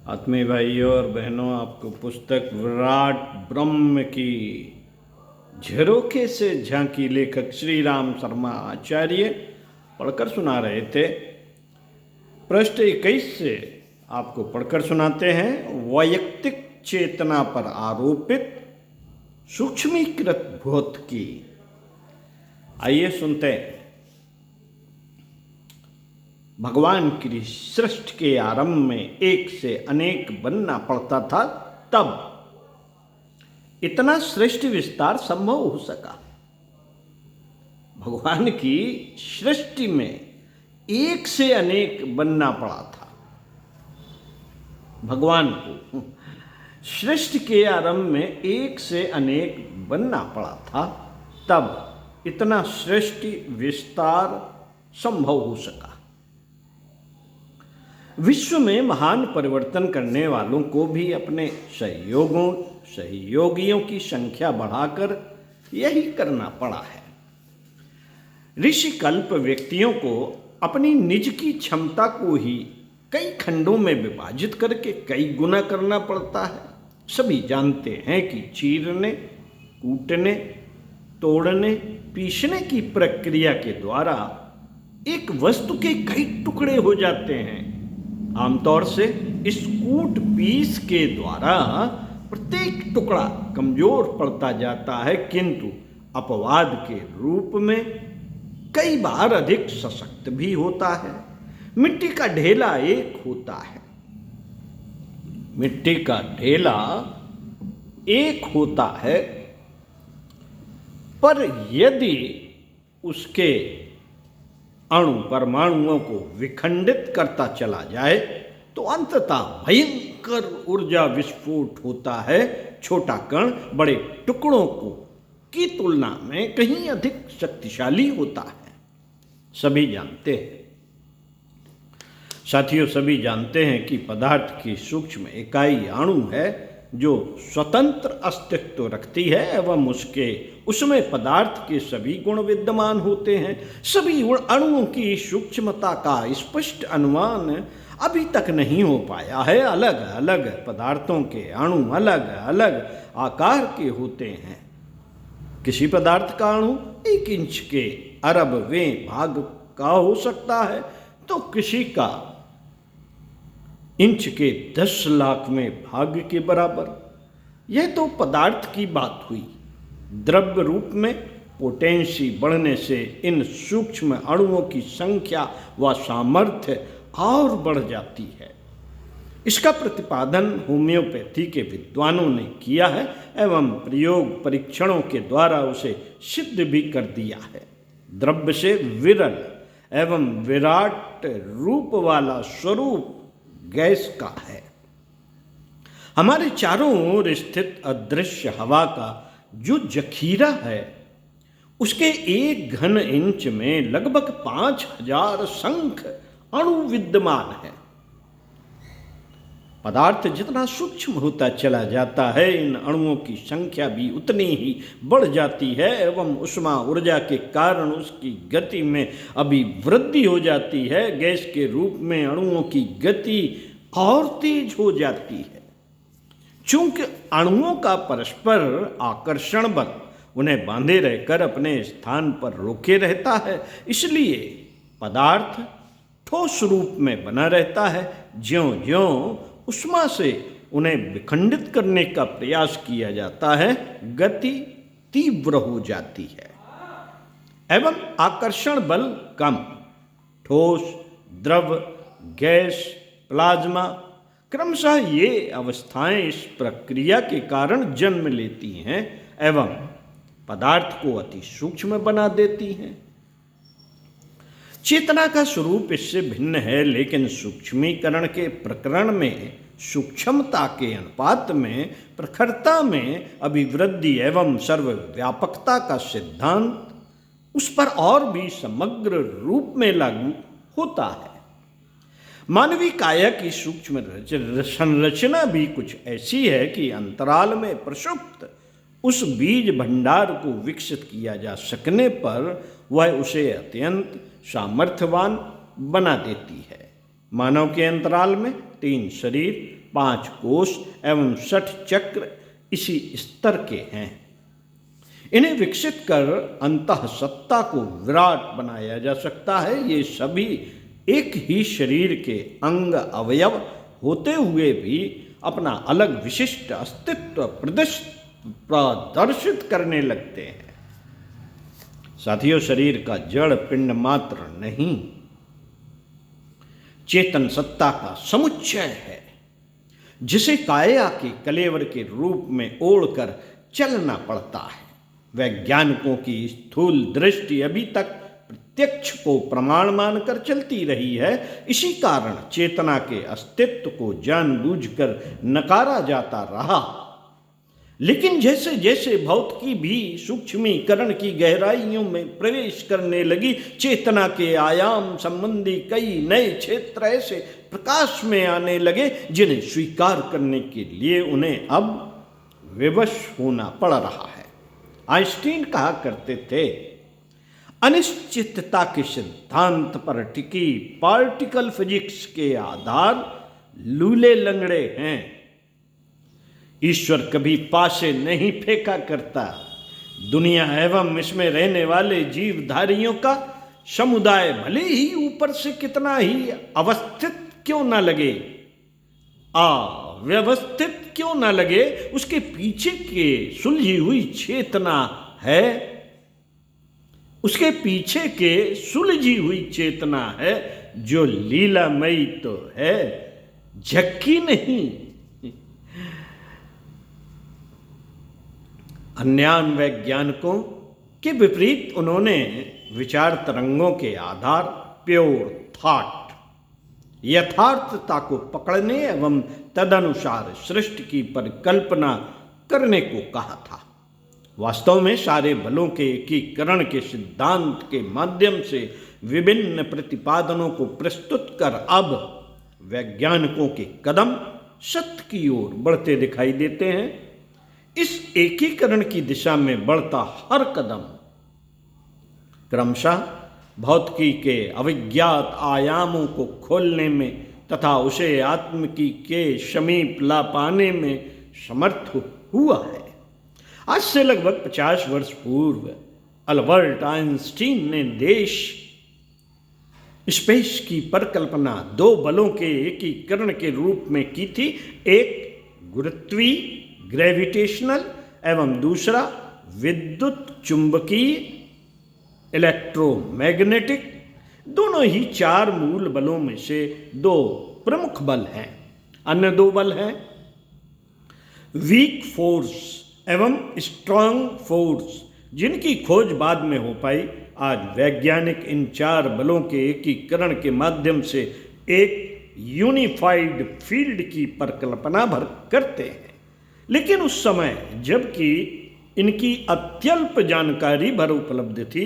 आत्मीय भाइयों और बहनों, आपको पुस्तक विराट ब्रह्म की झरोखे से झांकी लेखक श्री राम शर्मा आचार्य पढ़कर सुना रहे थे। पृष्ठ 21 से आपको पढ़कर सुनाते हैं। वैयक्तिक चेतना पर आरोपित सूक्ष्मीकृत भूत की। आइए सुनते हैं। भगवान की सृष्टि के आरंभ में एक से अनेक बनना पड़ता था, तब इतना सृष्टि विस्तार संभव हो सका। भगवान की सृष्टि में एक से अनेक बनना पड़ा था। भगवान को सृष्टि के आरंभ में एक से अनेक बनना पड़ा था, तब इतना सृष्टि विस्तार संभव हो सका। विश्व में महान परिवर्तन करने वालों को भी अपने सहयोगियों की संख्या बढ़ाकर यही करना पड़ा है। ऋषि कल्प व्यक्तियों को अपनी निज की क्षमता को ही कई खंडों में विभाजित करके कई गुना करना पड़ता है। सभी जानते हैं कि चीरने, कूटने, तोड़ने, पीसने की प्रक्रिया के द्वारा एक वस्तु के कई टुकड़े हो जाते हैं। आमतौर से इस कूट पीस के द्वारा प्रत्येक टुकड़ा कमजोर पड़ता जाता है, किंतु अपवाद के रूप में कई बार अधिक सशक्त भी होता है। मिट्टी का ढेला एक होता है। मिट्टी का ढेला एक होता है, पर यदि उसके अणु परमाणुओं को विखंडित करता चला जाए तो अंततः भयंकर ऊर्जा विस्फोट होता है। छोटा कण बड़े टुकड़ों की तुलना में कहीं अधिक शक्तिशाली होता है। सभी जानते हैं साथियों, सभी जानते हैं कि पदार्थ की सूक्ष्म इकाई अणु है, जो स्वतंत्र अस्तित्व रखती है एवं उसमें पदार्थ के सभी गुण विद्यमान होते हैं। सभी अणुओं की सूक्ष्मता का स्पष्ट अनुमान अभी तक नहीं हो पाया है। अलग अलग पदार्थों के अणु अलग अलग आकार के होते हैं। किसी पदार्थ का अणु 1 इंच के अरबवें भाग का हो सकता है, तो किसी का इंच के 10 लाख में भाग के बराबर। यह तो पदार्थ की बात हुई। द्रव्य रूप में पोटेंसी बढ़ने से इन सूक्ष्म अणुओं की संख्या व सामर्थ्य और बढ़ जाती है। इसका प्रतिपादन होम्योपैथी के विद्वानों ने किया है एवं प्रयोग परीक्षणों के द्वारा उसे सिद्ध भी कर दिया है। द्रव्य से विरल एवं विराट रूप वाला स्वरूप गैस का है। हमारे चारों ओर स्थित अदृश्य हवा का जो जखीरा है, उसके 1 घन इंच में लगभग 5000 संख्य अणु विद्यमान है। पदार्थ जितना सूक्ष्म होता चला जाता है, इन अणुओं की संख्या भी उतनी ही बढ़ जाती है एवं उष्मा ऊर्जा के कारण उसकी गति में अभिवृद्धि हो जाती है। गैस के रूप में अणुओं की गति और तेज हो जाती है। चूंकि अणुओं का परस्पर आकर्षण बल उन्हें बांधे रहकर अपने स्थान पर रोके रहता है, इसलिए पदार्थ ठोस रूप में बना रहता है। ज्यों-ज्यों उष्मा से उन्हें विखंडित करने का प्रयास किया जाता है, गति तीव्र हो जाती है एवं आकर्षण बल कम। ठोस, द्रव, गैस, प्लाज्मा क्रमशः ये अवस्थाएं इस प्रक्रिया के कारण जन्म लेती हैं एवं पदार्थ को अति सूक्ष्म बना देती हैं। चेतना का स्वरूप इससे भिन्न है, लेकिन सूक्ष्मीकरण के प्रकरण में सूक्ष्मता के अनुपात में प्रखरता में अभिवृद्धि एवं सर्वव्यापकता का सिद्धांत उस पर और भी समग्र रूप में लागू होता है। मानवीय काया की सूक्ष्म संरचना भी कुछ ऐसी है कि अंतराल में प्रसुप्त उस बीज भंडार को विकसित किया जा सकने पर वह उसे अत्यंत सामर्थ्यवान बना देती है। मानव के अंतराल में 3 शरीर, 5 कोष एवं 60 चक्र इसी स्तर के हैं। इन्हें विकसित कर अंतः सत्ता को विराट बनाया जा सकता है। ये सभी एक ही शरीर के अंग अवयव होते हुए भी अपना अलग विशिष्ट अस्तित्व प्रदर्शित करने लगते हैं। साथियों, शरीर का जड़ पिंड मात्र नहीं, चेतन सत्ता का समुच्चय है, जिसे काया के कलेवर के रूप में ओढ़कर चलना पड़ता है। वैज्ञानिकों की स्थूल दृष्टि अभी तक प्रत्यक्ष को प्रमाण मानकर चलती रही है। इसी कारण चेतना के अस्तित्व को जानबूझकर नकारा जाता रहा। लेकिन जैसे जैसे भौतिकी भी सूक्ष्मीकरण की गहराइयों में प्रवेश करने लगी, चेतना के आयाम संबंधी कई नए क्षेत्र ऐसे प्रकाश में आने लगे जिन्हें स्वीकार करने के लिए उन्हें अब विवश होना पड़ रहा है। आइंस्टीन कहा करते थे, अनिश्चितता के सिद्धांत पर टिकी पार्टिकल फिजिक्स के आधार लूले लंगड़े हैं। ईश्वर कभी पासे नहीं फेंका करता। दुनिया एवं इसमें रहने वाले जीवधारियों का समुदाय भले ही ऊपर से कितना ही अवस्थित क्यों न लगे, अव्यवस्थित क्यों न लगे, उसके पीछे के सुलझी हुई चेतना है, उसके पीछे के सुलझी हुई चेतना है जो लीलामयी तो है, झक्की नहीं। अन्यान वैज्ञानिकों के विपरीत उन्होंने विचार तरंगों के आधार प्योर थॉट, यथार्थता को पकड़ने एवं तदनुसार सृष्टि की परिकल्पना करने को कहा था। वास्तव में सारे बलों के एकीकरण के सिद्धांत के माध्यम से विभिन्न प्रतिपादनों को प्रस्तुत कर अब वैज्ञानिकों के कदम सत्य की ओर बढ़ते दिखाई देते हैं। इस एकीकरण की दिशा में बढ़ता हर कदम क्रमशः भौतिकी के अविज्ञात आयामों को खोलने में तथा उसे आत्मिकी के समीप ला पाने में समर्थ हुआ है। आज से लगभग 50 वर्ष पूर्व अल्बर्ट आइंस्टीन ने देश स्पेस की परिकल्पना 2 बलों के एकीकरण के रूप में की थी। एक गुरुत्वीय ग्रेविटेशनल एवं दूसरा विद्युत चुंबकीय इलेक्ट्रोमैग्नेटिक। दोनों ही 4 मूल बलों में से 2 प्रमुख बल हैं। अन्य 2 बल हैं वीक फोर्स एवं स्ट्रांग फोर्स, जिनकी खोज बाद में हो पाई। आज वैज्ञानिक इन 4 बलों के एकीकरण के माध्यम से एक यूनिफाइड फील्ड की परिकल्पना भर करते हैं। लेकिन उस समय जबकि इनकी अत्यल्प जानकारी भर उपलब्ध थी,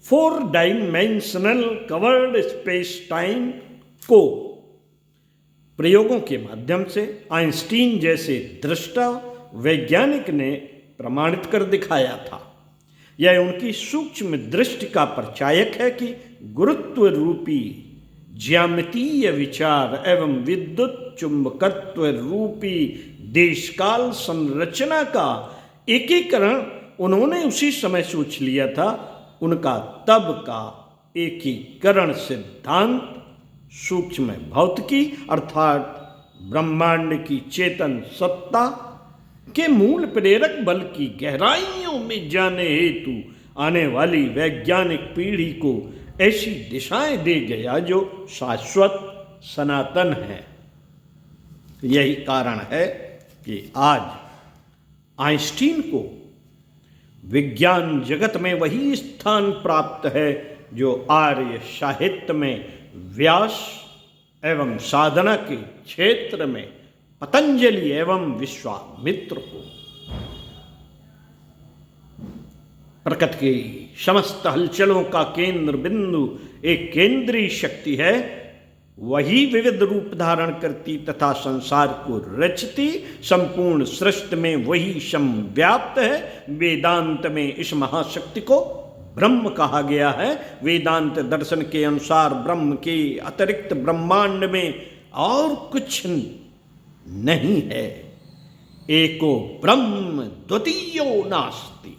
4 डायमेंशनल कवर्ड स्पेस टाइम को प्रयोगों के माध्यम से आइंस्टीन जैसे दृष्टा वैज्ञानिक ने प्रमाणित कर दिखाया था। यह उनकी सूक्ष्म दृष्टि का परिचायक है कि गुरुत्व रूपी ज्यामितीय विचार एवं विद्युत चुंबकत्व रूपी देशकाल संरचना का एकीकरण उन्होंने उसी समय सोच लिया था। उनका तब का एकीकरण सिद्धांत सूक्ष्म भौतिकी अर्थात ब्रह्मांड की चेतन सत्ता के मूल प्रेरक बल की गहराइयों में जाने हेतु आने वाली वैज्ञानिक पीढ़ी को ऐसी दिशाएं दे गया जो शाश्वत सनातन है। यही कारण है कि आज आइंस्टीन को विज्ञान जगत में वही स्थान प्राप्त है जो आर्य साहित्य में व्यास एवं साधना के क्षेत्र में पतंजलि एवं विश्वामित्र को। प्रकृति की समस्त हलचलों का केंद्र बिंदु एक केंद्रीय शक्ति है, वही विविध रूप धारण करती तथा संसार को रचती संपूर्ण सृष्टि में वही समव्याप्त है। वेदांत में इस महाशक्ति को ब्रह्म कहा गया है। वेदांत दर्शन के अनुसार ब्रह्म के अतिरिक्त ब्रह्मांड में और कुछ नहीं है। एको ब्रह्म द्वितीयो नास्ति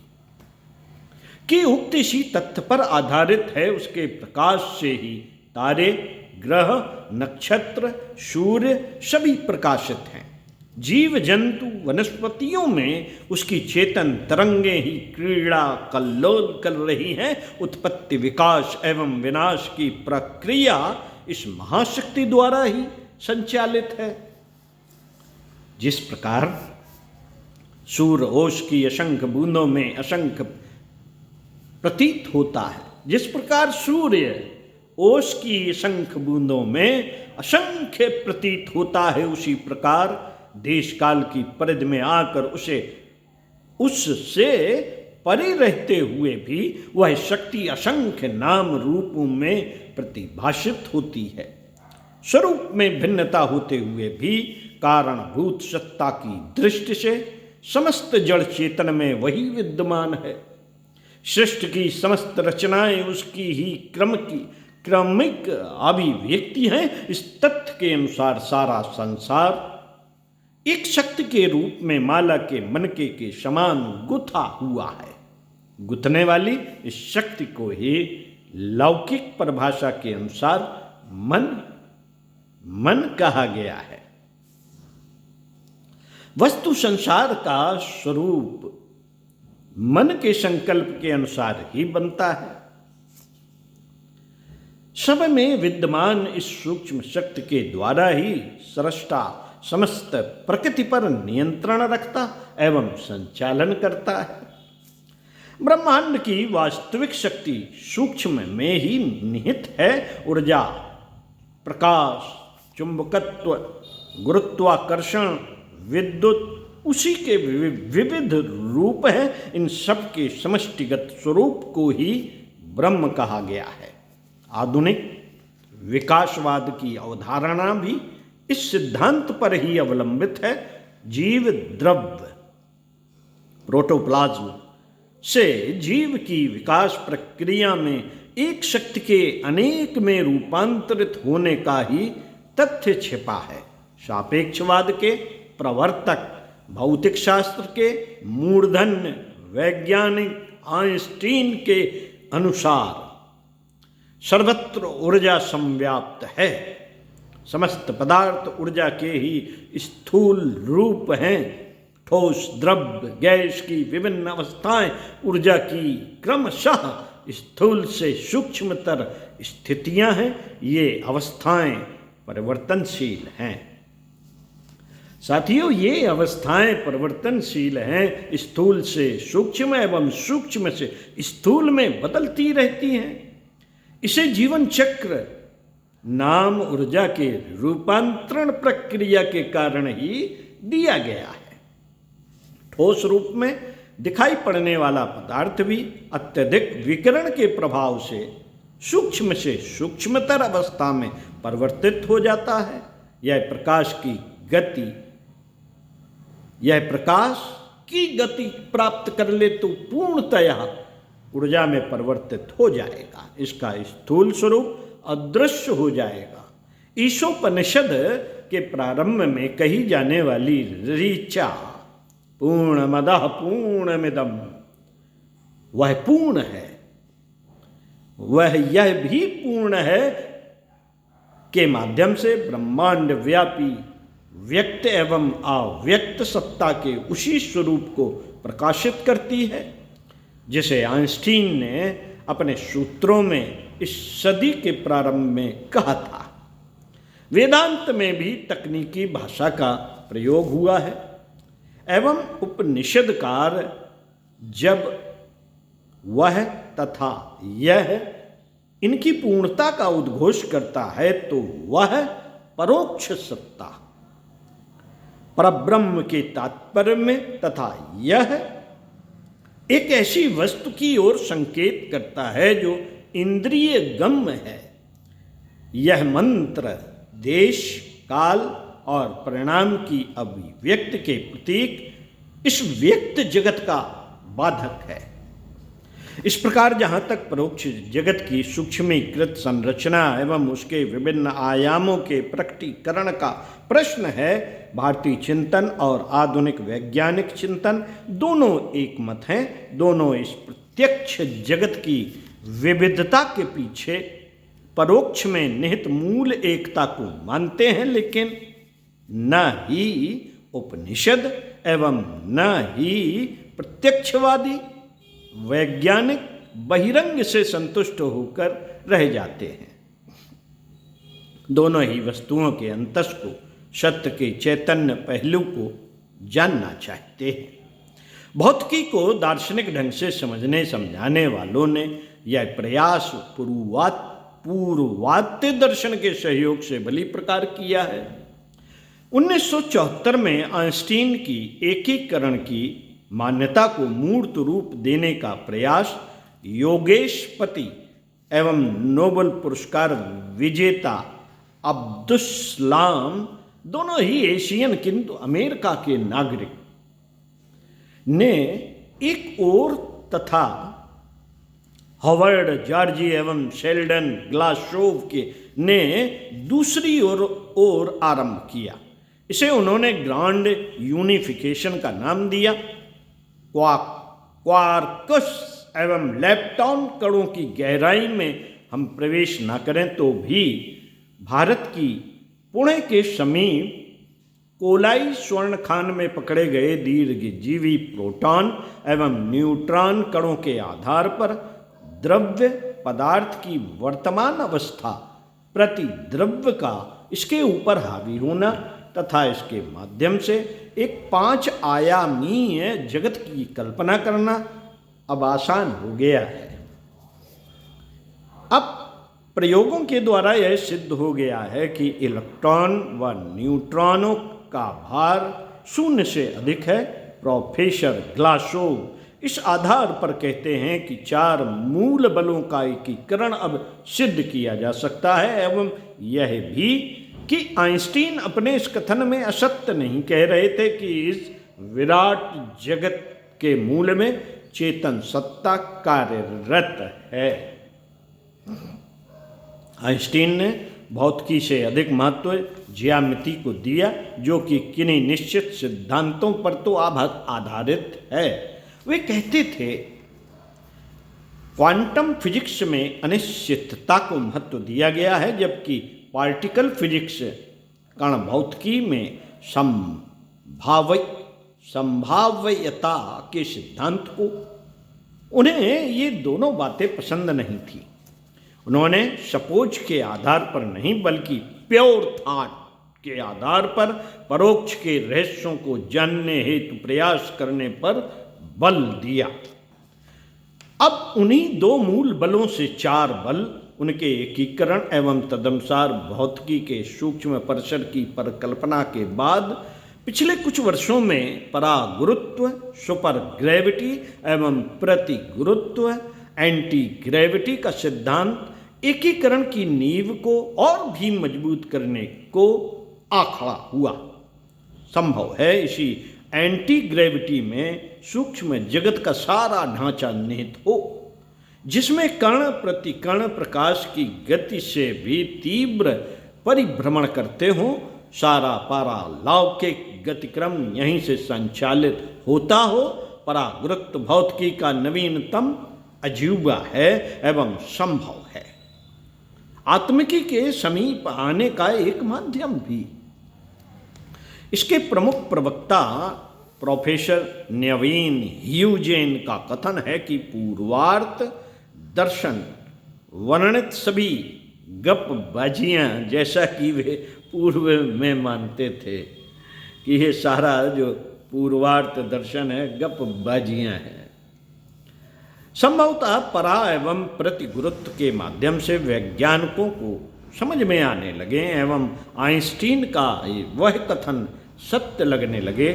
की उक्त इसी तथ्य पर आधारित है। उसके प्रकाश से ही तारे, ग्रह, नक्षत्र, सूर्य सभी प्रकाशित हैं। जीव जंतु वनस्पतियों में उसकी चेतन तरंगें ही क्रीड़ा कल्लोल कर रही हैं। उत्पत्ति, विकास एवं विनाश की प्रक्रिया इस महाशक्ति द्वारा ही संचालित है। जिस प्रकार सूर्य ओस की असंख्य बूंदों में असंख्य प्रतीत होता है, जिस प्रकार सूर्य ओस की असंख्य बूंदों में असंख्य प्रतीत होता है, उसी प्रकार देश काल की परिधि में आकर उससे परे रहते हुए भी वह शक्ति असंख्य नाम रूपों में प्रतिभाषित होती है। स्वरूप में भिन्नता होते हुए भी कारणभूत सत्ता की दृष्टि से समस्त जड़ चेतन में वही विद्यमान है। सृष्टि की समस्त रचनाएं उसकी ही क्रमिक अभिव्यक्ति हैं। इस तथ्य के अनुसार सारा संसार एक शक्ति के रूप में माला के मनके के समान गुथा हुआ है। गुथने वाली इस शक्ति को ही लौकिक परिभाषा के अनुसार मन कहा गया है। वस्तु संसार का स्वरूप मन के संकल्प के अनुसार ही बनता है। सब में विद्यमान इस सूक्ष्म शक्ति के द्वारा ही सृष्टा समस्त प्रकृति पर नियंत्रण रखता एवं संचालन करता है। ब्रह्मांड की वास्तविक शक्ति सूक्ष्म में ही निहित है। ऊर्जा, प्रकाश, चुंबकत्व, गुरुत्वाकर्षण, विद्युत उसी के विविध रूप हैं। इन सब के समष्टिगत स्वरूप को ही ब्रह्म कहा गया है। आधुनिक विकासवाद की अवधारणा भी इस सिद्धांत पर ही अवलंबित है। जीव द्रव्य प्रोटोप्लाज्म से जीव की विकास प्रक्रिया में एक शक्ति के अनेक में रूपांतरित होने का ही तथ्य छिपा है। सापेक्षवाद के प्रवर्तक, भौतिक शास्त्र के मूर्धन्य वैज्ञानिक आइंस्टीन के अनुसार सर्वत्र ऊर्जा संव्याप्त है। समस्त पदार्थ ऊर्जा के ही स्थूल रूप हैं। ठोस, द्रव्य, गैस की विभिन्न अवस्थाएं ऊर्जा की क्रमशः स्थूल से सूक्ष्मतर स्थितियां हैं। ये अवस्थाएं परिवर्तनशील हैं। साथियों, ये अवस्थाएं परिवर्तनशील हैं, स्थूल से सूक्ष्म एवं सूक्ष्म से स्थूल में बदलती रहती हैं। इसे जीवन चक्र नाम ऊर्जा के रूपांतरण प्रक्रिया के कारण ही दिया गया है। ठोस रूप में दिखाई पड़ने वाला पदार्थ भी अत्यधिक विकिरण के प्रभाव से सूक्ष्मतर अवस्था में परिवर्तित हो जाता है। यह प्रकाश की गति प्राप्त कर ले तो पूर्णतया ऊर्जा में परिवर्तित हो जाएगा। इसका स्थूल स्वरूप अदृश्य हो जाएगा। ईशोपनिषद के प्रारंभ में कही जाने वाली ऋचा पूर्णमदः पूर्णमिदम्, वह पूर्ण है। वह यह भी पूर्ण है के माध्यम से ब्रह्मांड व्यापी व्यक्त एवं अव्यक्त सत्ता के उसी स्वरूप को प्रकाशित करती है, जिसे आइंस्टीन ने अपने सूत्रों में इस सदी के प्रारंभ में कहा था। वेदांत में भी तकनीकी भाषा का प्रयोग हुआ है एवं उपनिषदकार जब वह तथा यह इनकी पूर्णता का उद्घोष करता है तो वह परोक्ष सत्ता परब्रह्म के तात्पर्य में तथा यह एक ऐसी वस्तु की ओर संकेत करता है जो इंद्रिय गम्य है। यह मंत्र देश, काल और परिणाम की अभिव्यक्ति के प्रतीक इस व्यक्त जगत का बाधक है। इस प्रकार जहाँ तक परोक्ष जगत की सूक्ष्मीकृत संरचना एवं उसके विभिन्न आयामों के प्रकटीकरण का प्रश्न है, भारतीय चिंतन और आधुनिक वैज्ञानिक चिंतन दोनों एक मत हैं। दोनों इस प्रत्यक्ष जगत की विविधता के पीछे परोक्ष में निहित मूल एकता को मानते हैं, लेकिन न ही उपनिषद एवं न ही प्रत्यक्षवादी वैज्ञानिक बहिरंग से संतुष्ट होकर रह जाते हैं। दोनों ही वस्तुओं के अंतस को, सत्य के चैतन्य पहलू को जानना चाहते हैं। भौतिकी को दार्शनिक ढंग से समझने समझाने वालों ने यह प्रयास पूर्वात्य दर्शन के सहयोग से भली प्रकार किया है। 1974 में आइंस्टीन की एकीकरण की मान्यता को मूर्त रूप देने का प्रयास योगेशपति एवं नोबेल पुरस्कार विजेता अब्दुस्सलाम, दोनों ही एशियन किंतु अमेरिका के नागरिक, ने एक ओर तथा हॉवर्ड जॉर्जी एवं शेल्डन ग्लासोव के ने दूसरी ओर आरंभ किया। इसे उन्होंने ग्रांड यूनिफिकेशन का नाम दिया। क्वार्कस एवं लेप्टॉन कणों की गहराई में हम प्रवेश न करें तो भी भारत की पुणे के समीप कोलाई स्वर्ण खान में पकड़े गए दीर्घजीवी प्रोटॉन एवं न्यूट्रॉन कणों के आधार पर द्रव्य पदार्थ की वर्तमान अवस्था प्रति द्रव्य का इसके ऊपर हावी होना तथा इसके माध्यम से एक 5 आयामीय जगत की कल्पना करना अब आसान हो गया है। अब प्रयोगों के द्वारा यह सिद्ध हो गया है कि इलेक्ट्रॉन व न्यूट्रॉनों का भार 0 से अधिक है। प्रोफेसर ग्लासोव इस आधार पर कहते हैं कि 4 मूल बलों का एकीकरण अब सिद्ध किया जा सकता है एवं यह भी कि आइंस्टीन अपने इस कथन में असत्य नहीं कह रहे थे कि इस विराट जगत के मूल में चेतन सत्ता कार्यरत है। आइंस्टीन ने भौतिकी से अधिक महत्व ज्यामिति को दिया, जो कि किन्हीं निश्चित सिद्धांतों पर तो आधारित है। वे कहते थे क्वांटम फिजिक्स में अनिश्चितता को महत्व दिया गया है, जबकि पार्टिकल फिजिक्स कण भौतिकी में संभाव्यता के सिद्धांत को, उन्हें ये दोनों बातें पसंद नहीं थी। उन्होंने सपोज के आधार पर नहीं बल्कि प्योर थॉट के आधार पर परोक्ष के रहस्यों को जानने हेतु प्रयास करने पर बल दिया। अब उन्हीं 2 मूल बलों से 4 बल, उनके एकीकरण एवं तदनुसार भौतिकी के सूक्ष्म परिसर की परिकल्पना के बाद पिछले कुछ वर्षों में परागुरुत्व, सुपर ग्रेविटी एवं प्रति गुरुत्व, एंटी ग्रेविटी का सिद्धांत एकीकरण की नींव को और भी मजबूत करने को आखड़ा हुआ। संभव है इसी एंटी ग्रेविटी में सूक्ष्म जगत का सारा ढांचा निहित हो, जिसमें कण प्रतिकण प्रकाश की गति से भी तीव्र परिभ्रमण करते हों। सारा पारालौकिक गतिक्रम यहीं से संचालित होता हो। परागुरुत्व भौतिकी का नवीनतम अजूबा है एवं संभव है, आत्मिकी के समीप आने का एक माध्यम भी। इसके प्रमुख प्रवक्ता प्रोफेसर नवीन ह्यूजेन का कथन है कि पूर्वार्थ दर्शन वर्णित सभी गपबाजियाँ, जैसा कि वे पूर्व में मानते थे कि ये सारा जो पूर्वार्थ दर्शन है गपबाजियाँ हैं, संभवतः परा एवं प्रतिगुरुत्व के माध्यम से वैज्ञानिकों को समझ में आने लगे एवं आइंस्टीन का वह कथन सत्य लगने लगे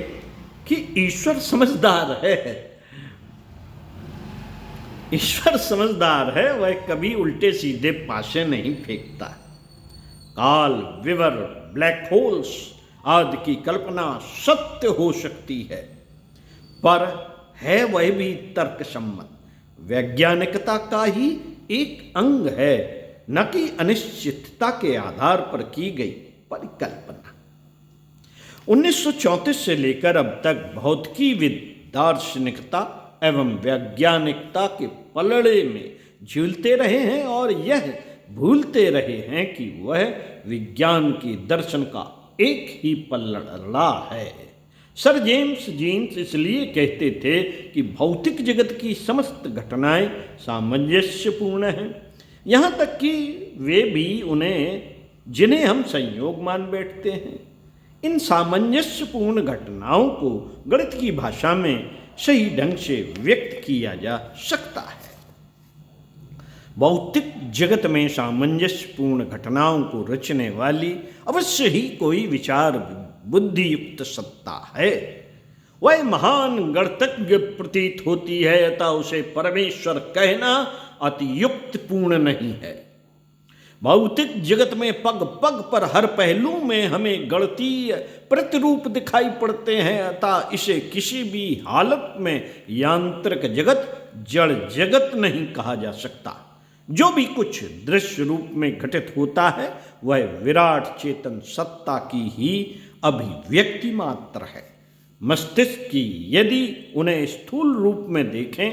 कि ईश्वर समझदार है। ईश्वर समझदार है, वह कभी उल्टे सीधे पासे नहीं फेंकता। काल, विवर, ब्लैक होल्स आदि की कल्पना सत्य हो सकती है, पर है वह भी तर्क सम्मत। वैज्ञानिकता का ही एक अंग है, न कि अनिश्चितता के आधार पर की गई परिकल्पना। 1934 से लेकर अब तक भौतिकीविद दार्शनिकता एवं वैज्ञानिकता के पलड़े में झूलते रहे हैं और यह भूलते रहे हैं कि वह विज्ञान के दर्शन का एक ही पलड़ा है। सर जेम्स जीन्स इसलिए कहते थे कि भौतिक जगत की समस्त घटनाएं सामंजस्यपूर्ण हैं, यहाँ तक कि वे भी जिन्हें हम संयोग मान बैठते हैं। इन सामंजस्यपूर्ण घटनाओं को गणित की भाषा में सही ढंग से व्यक्त किया जा सकता है। भौतिक जगत में सामंजस्यपूर्ण घटनाओं को रचने वाली अवश्य ही कोई विचार बुद्धि युक्त सत्ता है। वह महान गणतज्ञ प्रतीत होती है, अतः उसे परमेश्वर कहना अति युक्तिपूर्ण नहीं है। भौतिक जगत में पग पग पर हर पहलू में हमें गणितीय प्रतिरूप दिखाई पड़ते हैं, अतः इसे किसी भी हालत में यांत्रिक जगत, जड़ जगत नहीं कहा जा सकता। जो भी कुछ दृश्य रूप में घटित होता है वह विराट चेतन सत्ता की ही अभिव्यक्ति मात्र है। मस्तिष्क की यदि उन्हें स्थूल रूप में देखें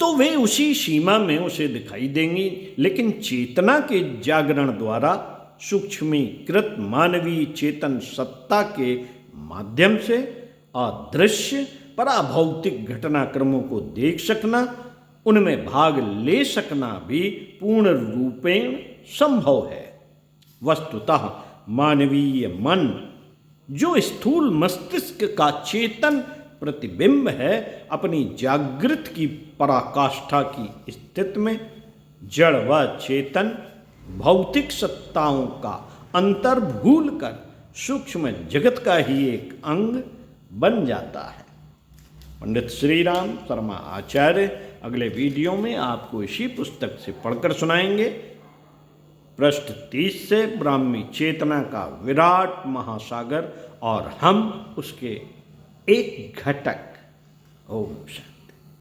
तो वे उसी सीमा में उसे दिखाई देंगी, लेकिन चेतना के जागरण द्वारा सूक्ष्मीकृत मानवीय चेतन सत्ता के माध्यम से अदृश्य पराभौतिक घटनाक्रमों को देख सकना, उनमें भाग ले सकना भी पूर्ण रूपेण संभव है। वस्तुतः मानवीय मन जो स्थूल मस्तिष्क का चेतन प्रतिबिंब है, अपनी जागृत की पराकाष्ठा की स्थिति में जड़ व चेतन भौतिक सत्ताओं का अंतर भूल कर सूक्ष्म जगत का ही एक अंग बन जाता है। पंडित श्री राम शर्मा आचार्य अगले वीडियो में आपको इसी पुस्तक से पढ़कर सुनाएंगे। पृष्ठ 30 से ब्राह्मी चेतना का विराट महासागर और हम उसके एक घटक। ओम शांति।